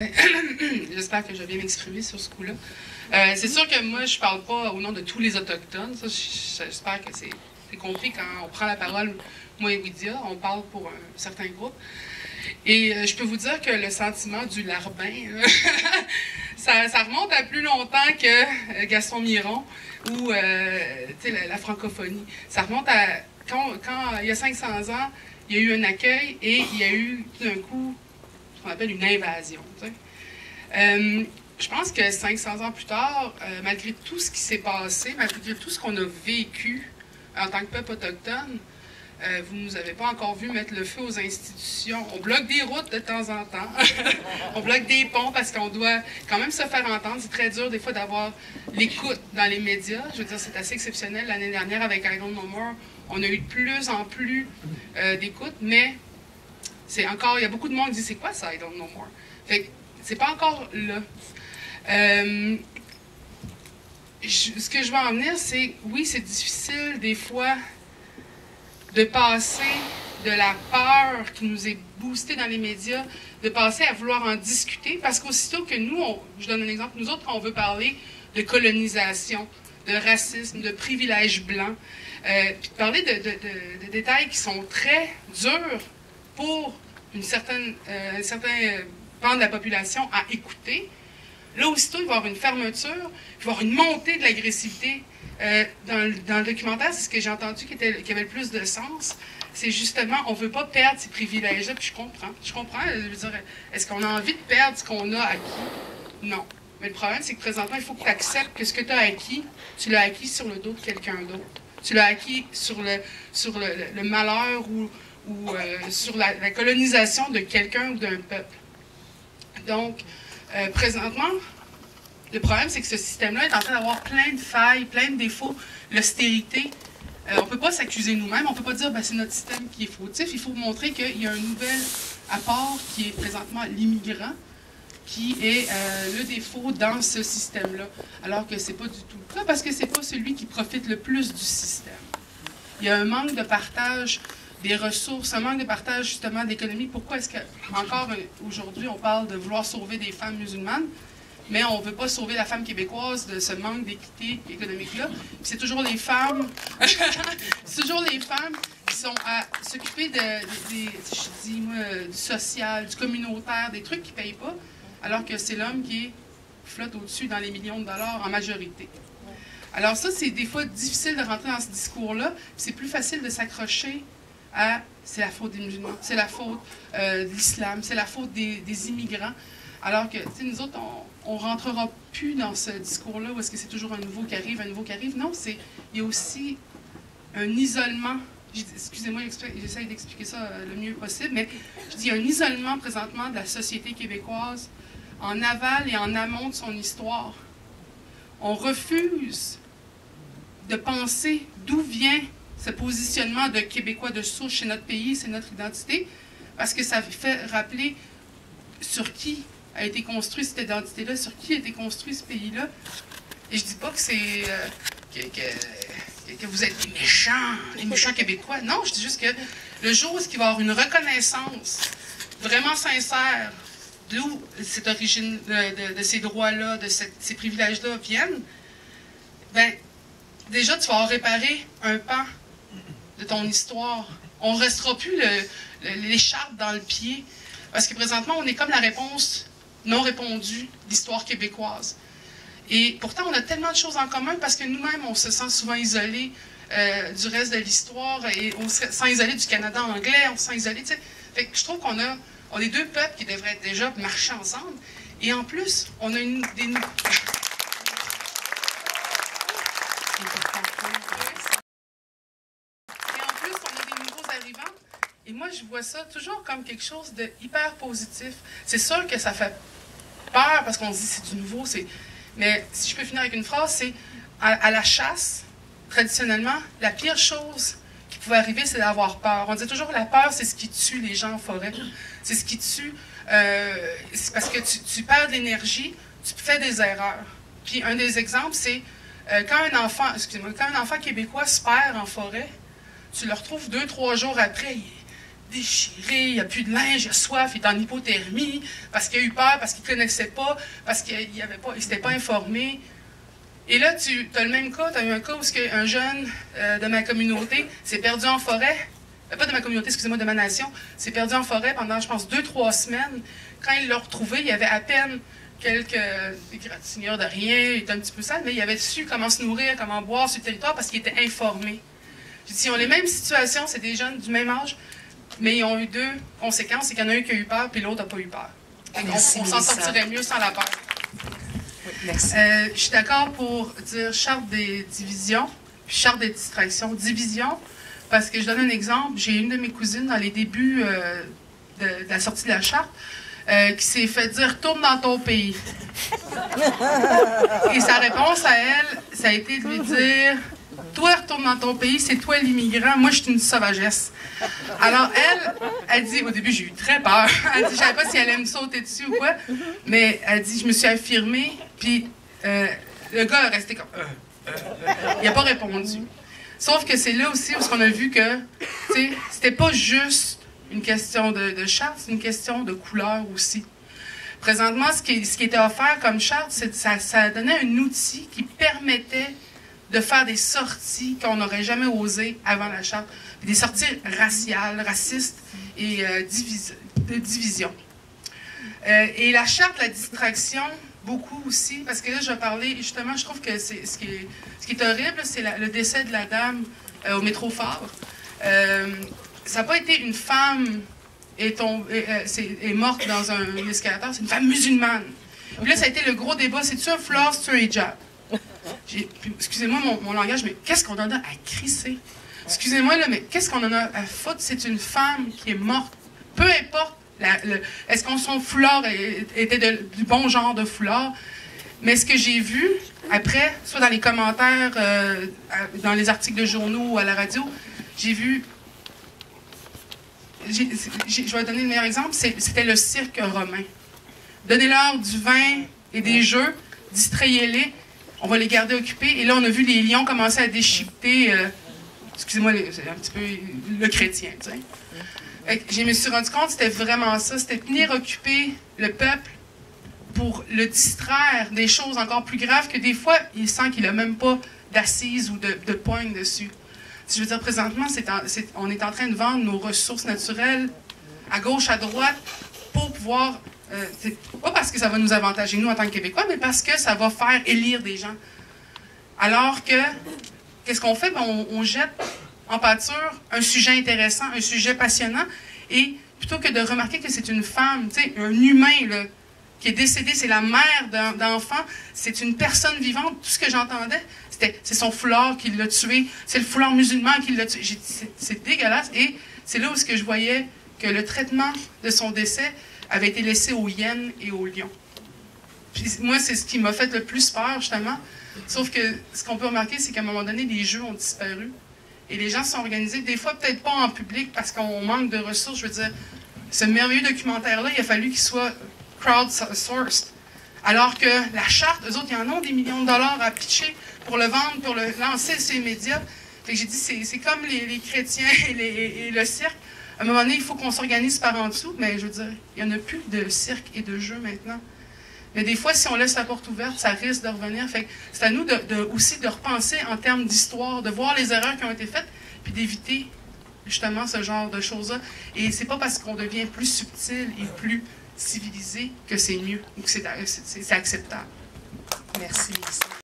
J'espère que je vais bien m'exprimer sur ce coup-là. C'est sûr que moi, je ne parle pas au nom de tous les Autochtones. Ça, j'espère que c'est compris quand on prend la parole, moi et Widia, on parle pour un certain groupe. Et je peux vous dire que le sentiment du larbin, ça remonte à plus longtemps que Gaston Miron ou la francophonie. Ça remonte à quand il y a 500 ans, il y a eu un accueil et il y a eu tout d'un coup ce qu'on appelle une invasion. Je pense que 500 ans plus tard, malgré tout ce qui s'est passé, malgré tout ce qu'on a vécu en tant que peuple autochtone, vous ne nous avez pas encore vu mettre le feu aux institutions. On bloque des routes de temps en temps. On bloque des ponts parce qu'on doit quand même se faire entendre. C'est très dur des fois d'avoir l'écoute dans les médias. Je veux dire, c'est assez exceptionnel. L'année dernière, avec I Don't Know More, on a eu de plus en plus d'écoute, mais c'est encore, il y a beaucoup de monde qui dit « c'est quoi ça, I Don't Know More ». Fait que c'est pas encore là. Ce que je veux en venir, c'est, oui, c'est difficile des fois de passer de la peur qui nous est boostée dans les médias, de passer à vouloir en discuter, parce qu'aussitôt que nous, je donne un exemple, nous autres, quand on veut parler de colonisation, de racisme, de privilèges blancs, puis de parler de détails qui sont très durs pour un certain pan de la population à écouter, là, aussitôt, il va y avoir une fermeture, il va y avoir une montée de l'agressivité. Dans le documentaire, c'est ce que j'ai entendu qui avait le plus de sens. C'est justement, on ne veut pas perdre ces privilèges-là, puis je comprends. Je veux dire, est-ce qu'on a envie de perdre ce qu'on a acquis? Non. Mais le problème, c'est que présentement, il faut que tu acceptes que ce que tu as acquis, tu l'as acquis sur le dos de quelqu'un d'autre. Tu l'as acquis sur le malheur ou sur la colonisation de quelqu'un ou d'un peuple. Donc, présentement, le problème, c'est que ce système-là est en train d'avoir plein de failles, plein de défauts, l'austérité. On ne peut pas s'accuser nous-mêmes, on ne peut pas dire c'est notre système qui est fautif. Il faut montrer qu'il y a un nouvel apport qui est présentement l'immigrant, qui est le défaut dans ce système-là. Alors que ce n'est pas du tout le cas, parce que ce n'est pas celui qui profite le plus du système. Il y a un manque de partage des ressources, un manque de partage justement d'économie. Pourquoi est-ce qu'encore aujourd'hui, on parle de vouloir sauver des femmes musulmanes, mais on ne veut pas sauver la femme québécoise de ce manque d'équité économique-là. C'est toujours les femmes, c'est toujours les femmes qui sont à s'occuper du social, du communautaire, des trucs qui ne payent pas, alors que c'est l'homme qui flotte au-dessus dans les millions de dollars en majorité. Alors ça, c'est des fois difficile de rentrer dans ce discours-là, c'est plus facile de s'accrocher à c'est la faute des musulmans, c'est la faute de l'islam, c'est la faute des immigrants. Alors que, nous autres, on ne rentrera plus dans ce discours-là où est-ce que c'est toujours un nouveau qui arrive, un nouveau qui arrive. Non, il y a aussi un isolement. Excusez-moi, j'essaie d'expliquer ça le mieux possible, mais je dis il y a un isolement présentement de la société québécoise en aval et en amont de son histoire. On refuse de penser d'où vient ce positionnement de Québécois de souche, c'est notre pays, c'est notre identité, parce que ça fait rappeler sur qui a été construit cette identité-là, sur qui a été construit ce pays-là. Et je dis pas que c'est que vous êtes les méchants Québécois. Non, je dis juste que le jour où il va y avoir une reconnaissance vraiment sincère d'où cette origine, de ces droits-là, de ces privilèges-là viennent, ben déjà, tu vas avoir réparé un pan de ton histoire. On ne restera plus l'écharpe dans le pied. Parce que présentement, on est comme la réponse non répondue de l'histoire québécoise. Et pourtant, on a tellement de choses en commun parce que nous-mêmes, on se sent souvent isolés du reste de l'histoire et on se sent isolés du Canada anglais, on se sent isolés. Fait que je trouve qu'on est deux peuples qui devraient déjà marcher ensemble. Et en plus, on a des nouveaux arrivants. Et moi, je vois ça toujours comme quelque chose de hyper positif. C'est sûr que ça fait peur parce qu'on se dit c'est du nouveau. Mais si je peux finir avec une phrase, c'est à la chasse, traditionnellement, la pire chose qui pouvait arriver, c'est d'avoir peur. On disait toujours que la peur, c'est ce qui tue les gens en forêt. C'est ce qui tue. C'est parce que tu perds de l'énergie, tu fais des erreurs. Puis un des exemples, c'est quand un enfant québécois se perd en forêt, tu le retrouves 2-3 jours après, déchiré, il n'y a plus de linge, il a soif, il est en hypothermie, parce qu'il a eu peur, parce qu'il ne connaissait pas, parce qu'il ne s'était pas informé. Et là, tu as le même cas, tu as eu un cas où un jeune de ma communauté s'est perdu en forêt, pas de ma communauté, excusez-moi, de ma nation, s'est perdu en forêt pendant, je pense, 2-3 semaines. Quand il l'a retrouvé, il y avait à peine quelques égratignures de rien, il était un petit peu sale, mais il avait su comment se nourrir, comment boire sur le territoire parce qu'il était informé. J'ai dit, ils ont les mêmes situations, c'est des jeunes du même âge, mais ils ont eu 2 conséquences, c'est qu'il y en a un qui a eu peur, puis l'autre n'a pas eu peur. On s'en sortirait mieux sans la peur. Oui, merci. Je suis d'accord pour dire charte des divisions, puis charte des distractions. Division, parce que je donne un exemple, j'ai une de mes cousines dans les débuts de la sortie de la charte, qui s'est fait dire « Retourne dans ton pays ». Et sa réponse à elle, ça a été de lui dire « Toi, retourne dans ton pays, c'est toi l'immigrant, moi je suis une sauvagesse ». Alors elle dit, au début j'ai eu très peur, elle dit, je ne savais pas si elle allait me sauter dessus ou quoi, mais elle dit, je me suis affirmée, puis le gars est resté comme il n'a pas répondu. Sauf que c'est là aussi où on a vu que, tu sais, c'était pas juste une question de charte, c'est une question de couleur aussi. Présentement, ce qui était offert comme charte, ça donnait un outil qui permettait de faire des sorties qu'on n'aurait jamais osé avant la charte. Des sorties raciales, racistes et de division. Et la charte, la distraction, beaucoup aussi, parce que là, je vais parler, justement, je trouve que ce qui est horrible, c'est le décès de la dame au métro Fabre. Ça n'a pas été une femme est morte dans un escalator, c'est une femme musulmane. Puis là, ça a été le gros débat, c'est-tu un foulard, c'est-tu un hijab? Excusez-moi mon langage, mais qu'est-ce qu'on en a à crisser? Excusez-moi, là, mais qu'est-ce qu'on en a à foutre? C'est une femme qui est morte. Peu importe, est-ce qu'on son foulard était du bon genre de foulard? Mais ce que j'ai vu, après, soit dans les commentaires, dans les articles de journaux ou à la radio, j'ai vu... je vais donner le meilleur exemple, c'était le cirque romain. Donnez-leur du vin et des jeux, distrayez-les, on va les garder occupés. Et là, on a vu les lions commencer à déchiqueter, excusez-moi, c'est un petit peu le chrétien, tu sais. Je me suis rendu compte, c'était vraiment ça, c'était tenir occupé le peuple pour le distraire des choses encore plus graves que des fois, il sent qu'il n'a même pas d'assises ou de poigne dessus. Je veux dire, présentement, on est en train de vendre nos ressources naturelles à gauche, à droite, pour pouvoir... pas parce que ça va nous avantager, nous, en tant que Québécois, mais parce que ça va faire élire des gens. Alors que, qu'est-ce qu'on fait? Ben, on jette en pâture un sujet intéressant, un sujet passionnant, et plutôt que de remarquer que c'est une femme, tu sais, un humain, là, qui est décédé, c'est la mère d'enfant, c'est une personne vivante, tout ce que j'entendais, c'est son foulard qui l'a tué, c'est le foulard musulman qui l'a tué. C'est dégueulasse, et c'est là où je voyais que le traitement de son décès avait été laissé aux hyènes et aux lions. Puis moi, c'est ce qui m'a fait le plus peur, justement. Sauf que ce qu'on peut remarquer, c'est qu'à un moment donné, les jeux ont disparu. Et les gens se sont organisés, des fois peut-être pas en public, parce qu'on manque de ressources. Je veux dire, ce merveilleux documentaire-là, il a fallu qu'il soit crowdsourced. Alors que la charte, eux autres, ils en ont des millions de dollars à pitcher pour le vendre, pour le lancer sur les médias. Fait que j'ai dit, c'est comme les chrétiens et le cirque. À un moment donné, il faut qu'on s'organise par en dessous, mais je veux dire, il n'y en a plus de cirque et de jeu maintenant. Mais des fois, si on laisse la porte ouverte, ça risque de revenir. Fait que c'est à nous aussi de repenser en termes d'histoire, de voir les erreurs qui ont été faites, puis d'éviter justement ce genre de choses-là. Et c'est pas parce qu'on devient plus subtil et plus civilisé que c'est mieux ou que c'est acceptable. Merci, Lisa.